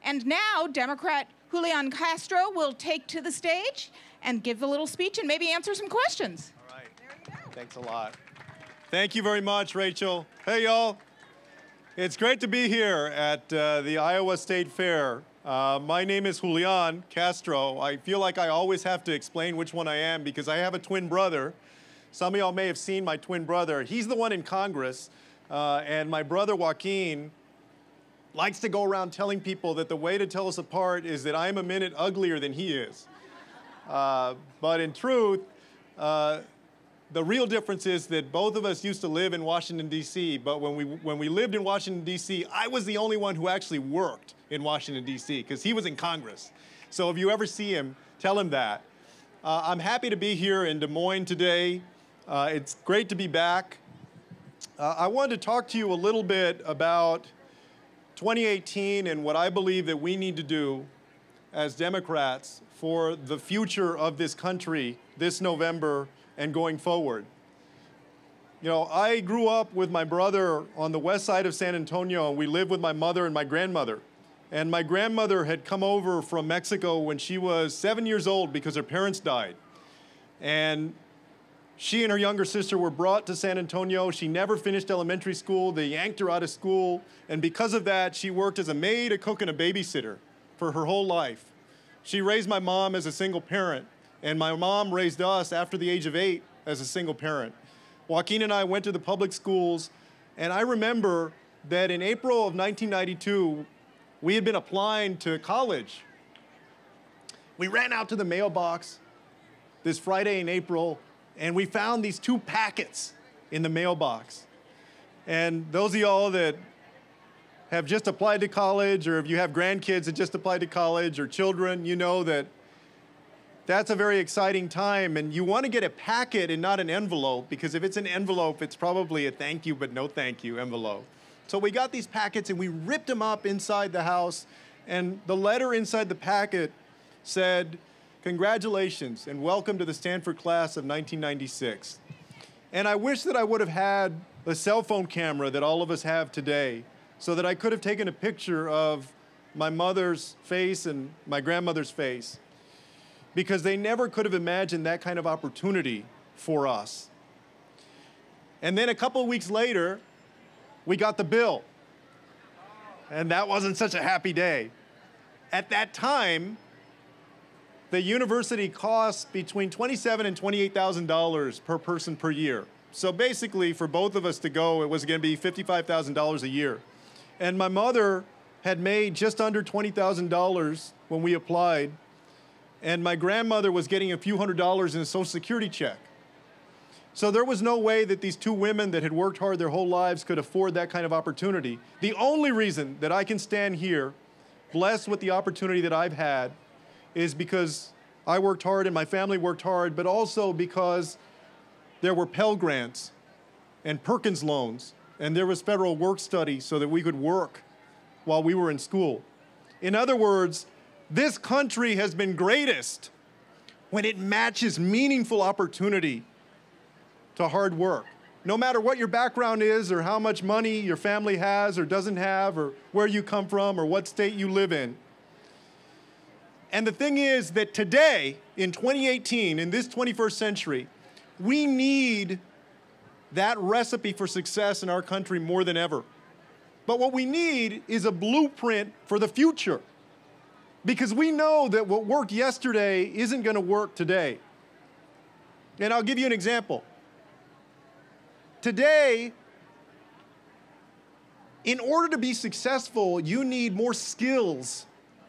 And now Democrat Julián Castro will take to the stage and give a little speech and maybe answer some questions. All right. There you go. Thanks a lot. Thank you very much, Rachel. Hey, y'all. It's great to be here at the Iowa State Fair. My name is Julián Castro. I feel like I always have to explain which one I am because I have a twin brother. Some of y'all may have seen my twin brother. He's the one in Congress, and my brother Joaquin likes to go around telling people that the way to tell us apart is that I'm a minute uglier than he is. But in truth, the real difference is that both of us used to live in Washington, D.C., but when we lived in Washington, D.C., I was the only one who actually worked in Washington, D.C., because he was in Congress. So if you ever see him, tell him that. I'm happy to be here in Des Moines today. It's great to be back. I wanted to talk to you a little bit about 2018 and what I believe that we need to do as Democrats for the future of this country this November and going forward. You know, I grew up with my brother on the west side of San Antonio, and we lived with my mother and my grandmother. And my grandmother had come over from Mexico when she was 7 years old because her parents died. And she and her younger sister were brought to San Antonio. She never finished elementary school. They yanked her out of school. And because of that, she worked as a maid, a cook, and a babysitter for her whole life. She raised my mom as a single parent. And my mom raised us after the age of 8 as a single parent. Joaquin and I went to the public schools, and I remember that in April of 1992, we had been applying to college. We ran out to the mailbox this Friday in April, and we found these 2 packets in the mailbox. And those of y'all that have just applied to college, or if you have grandkids that just applied to college, or children, you know that that's a very exciting time, and you want to get a packet and not an envelope, because if it's an envelope, it's probably a thank you but no thank you envelope. So we got these packets and we ripped them up inside the house, and the letter inside the packet said, "Congratulations and welcome to the Stanford class of 1996. And I wish that I would have had a cell phone camera that all of us have today so that I could have taken a picture of my mother's face and my grandmother's face, because they never could have imagined that kind of opportunity for us." And then a couple of weeks later, we got the bill. And that wasn't such a happy day. At that time, the university cost between $27,000 and $28,000 per person per year. So basically, for both of us to go, it was going to be $55,000 a year. And my mother had made just under $20,000 when we applied, and my grandmother was getting a few $100s in a Social Security check. So there was no way that these 2 women that had worked hard their whole lives could afford that kind of opportunity. The only reason that I can stand here, blessed with the opportunity that I've had, is because I worked hard and my family worked hard, but also because there were Pell Grants and Perkins loans, and there was federal work study so that we could work while we were in school. In other words, this country has been greatest when it matches meaningful opportunity to hard work. No matter what your background is, or how much money your family has or doesn't have, or where you come from, or what state you live in. And the thing is that today, in 2018, in this 21st century, we need that recipe for success in our country more than ever. But what we need is a blueprint for the future, because we know that what worked yesterday isn't going to work today. And I'll give you an example. Today, in order to be successful, you need more skills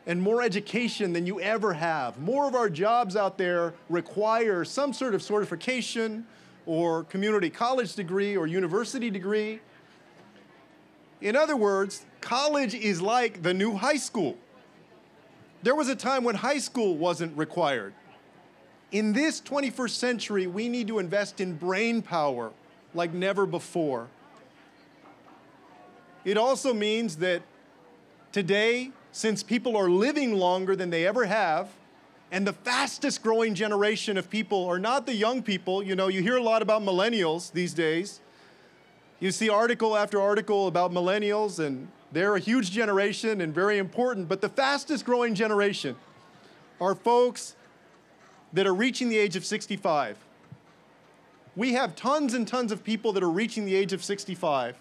and more education than you ever have. More of our jobs out there require some sort of certification or community college degree or university degree. In other words, college is like the new high school. There was a time when high school wasn't required. In this 21st century, we need to invest in brain power like never before. It also means that today, since people are living longer than they ever have, and the fastest growing generation of people are not the young people. You know, you hear a lot about millennials these days. You see article after article about millennials, and They're a huge generation and very important, but the fastest growing generation are folks that are reaching the age of 65. We have tons and tons of people that are reaching the age of 65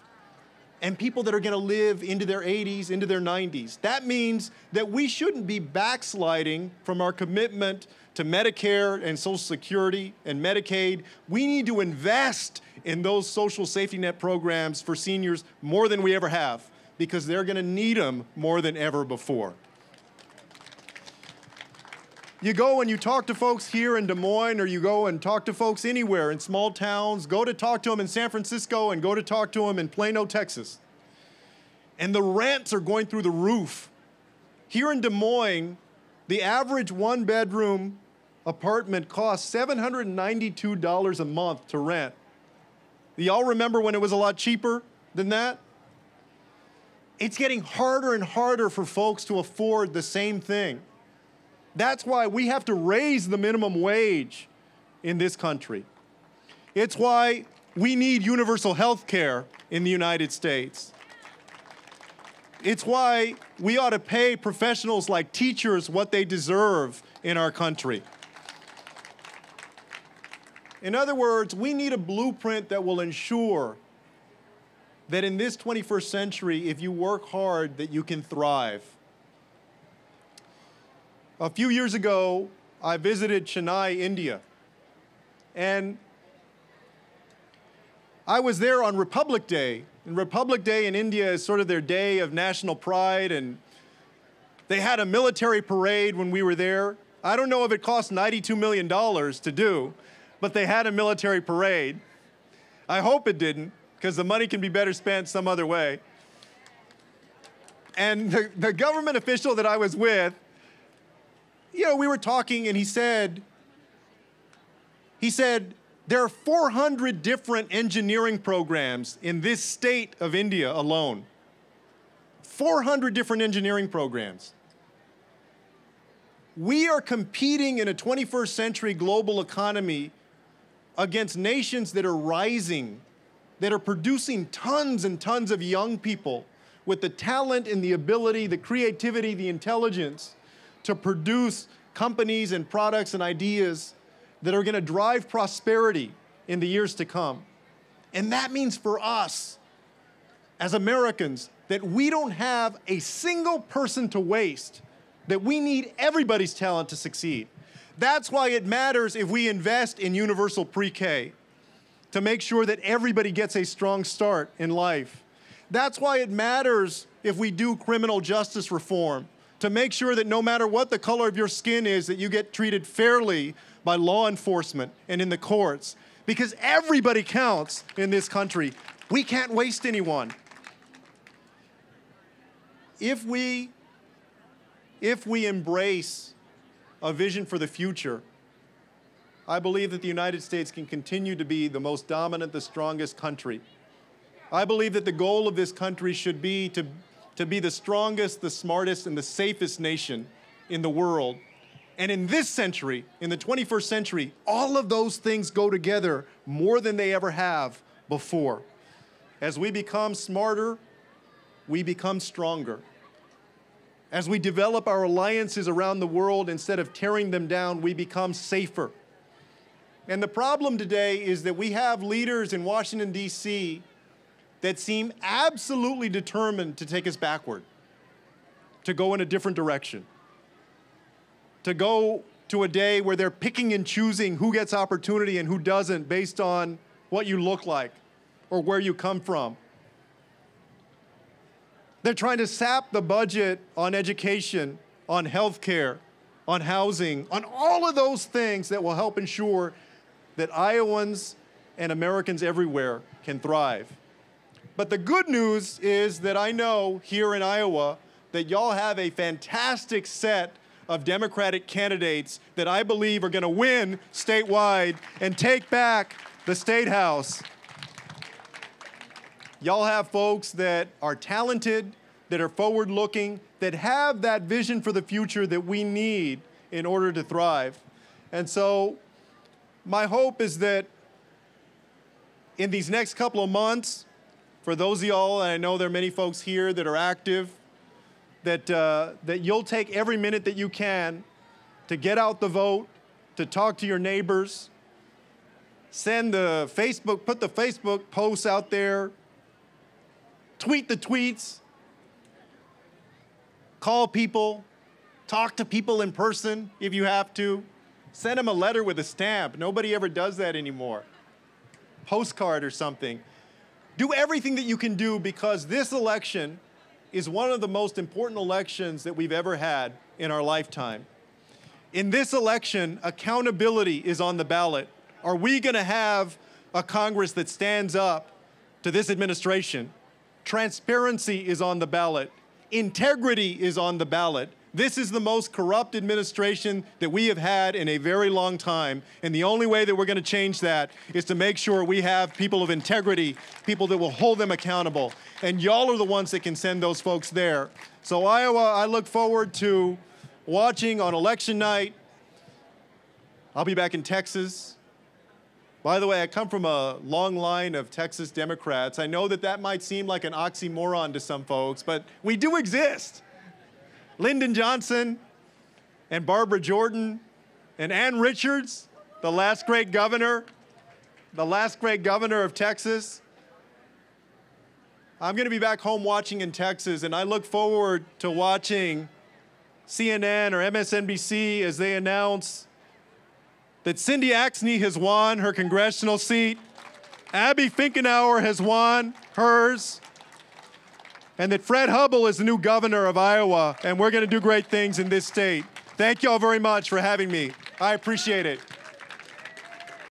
and people that are going to live into their 80s, into their 90s. That means that we shouldn't be backsliding from our commitment to Medicare and Social Security and Medicaid. We need to invest in those social safety net programs for seniors more than we ever have, because they're going to need them more than ever before. You go and you talk to folks here in Des Moines, or you go and talk to folks anywhere in small towns, go to talk to them in San Francisco and go to talk to them in Plano, Texas. And the rents are going through the roof. Here in Des Moines, the average one-bedroom apartment costs $792 a month to rent. Do y'all remember when it was a lot cheaper than that? It's getting harder and harder for folks to afford the same thing. That's why we have to raise the minimum wage in this country. It's why we need universal health care in the United States. It's why we ought to pay professionals like teachers what they deserve in our country. In other words, we need a blueprint that will ensure that in this 21st century, if you work hard, that you can thrive. A few years ago, I visited Chennai, India, and I was there on Republic Day. And Republic Day in India is sort of their day of national pride, and they had a military parade when we were there. I don't know if it cost $92 million to do, but they had a military parade. I hope it didn't, because the money can be better spent some other way. And the government official that I was with, we were talking, and he said, there are 400 different engineering programs in this state of India alone. 400 different engineering programs. We are competing in a 21st century global economy against nations that are rising, that are producing tons and tons of young people with the talent and the ability, the creativity, the intelligence to produce companies and products and ideas that are going to drive prosperity in the years to come. And that means for us, as Americans, that we don't have a single person to waste, that we need everybody's talent to succeed. That's why it matters if we invest in universal pre-K, to make sure that everybody gets a strong start in life. That's why it matters if we do criminal justice reform, to make sure that no matter what the color of your skin is, that you get treated fairly by law enforcement and in the courts. Because everybody counts in this country. We can't waste anyone. If we embrace a vision for the future, I believe that the United States can continue to be the most dominant, the strongest country. I believe that the goal of this country should be to be the strongest, the smartest, and the safest nation in the world. And in this century, in the 21st century, all of those things go together more than they ever have before. As we become smarter, we become stronger. As we develop our alliances around the world, instead of tearing them down, we become safer. And the problem today is that we have leaders in Washington, D.C. that seem absolutely determined to take us backward, to go in a different direction, to go to a day where they're picking and choosing who gets opportunity and who doesn't based on what you look like or where you come from. They're trying to sap the budget on education, on health care, on housing, on all of those things that will help ensure that Iowans and Americans everywhere can thrive. But the good news is that I know here in Iowa that y'all have a fantastic set of Democratic candidates that I believe are going to win statewide and take back the State House. Y'all have folks that are talented, that are forward-looking, that have that vision for the future that we need in order to thrive. And so my hope is that in these next couple of months, for those of y'all, and I know there are many folks here that are active, that you'll take every minute that you can to get out the vote, to talk to your neighbors, put the Facebook posts out there, tweet the tweets, call people, talk to people in person if you have to, send them a letter with a stamp. Nobody ever does that anymore. Postcard or something. Do everything that you can do, because this election is one of the most important elections that we've ever had in our lifetime. In this election, accountability is on the ballot. Are we going to have a Congress that stands up to this administration? Transparency is on the ballot. Integrity is on the ballot. This is the most corrupt administration that we have had in a very long time, and the only way that we're going to change that is to make sure we have people of integrity, people that will hold them accountable, and y'all are the ones that can send those folks there. So Iowa, I look forward to watching on election night. I'll be back in Texas. By the way, I come from a long line of Texas Democrats. I know that that might seem like an oxymoron to some folks, but we do exist. Lyndon Johnson and Barbara Jordan and Ann Richards, the last great governor of Texas. I'm going to be back home watching in Texas, and I look forward to watching CNN or MSNBC as they announce that Cindy Axne has won her congressional seat, Abby Finkenauer has won hers, and that Fred Hubbell is the new governor of Iowa, and we're going to do great things in this state. Thank you all very much for having me. I appreciate it.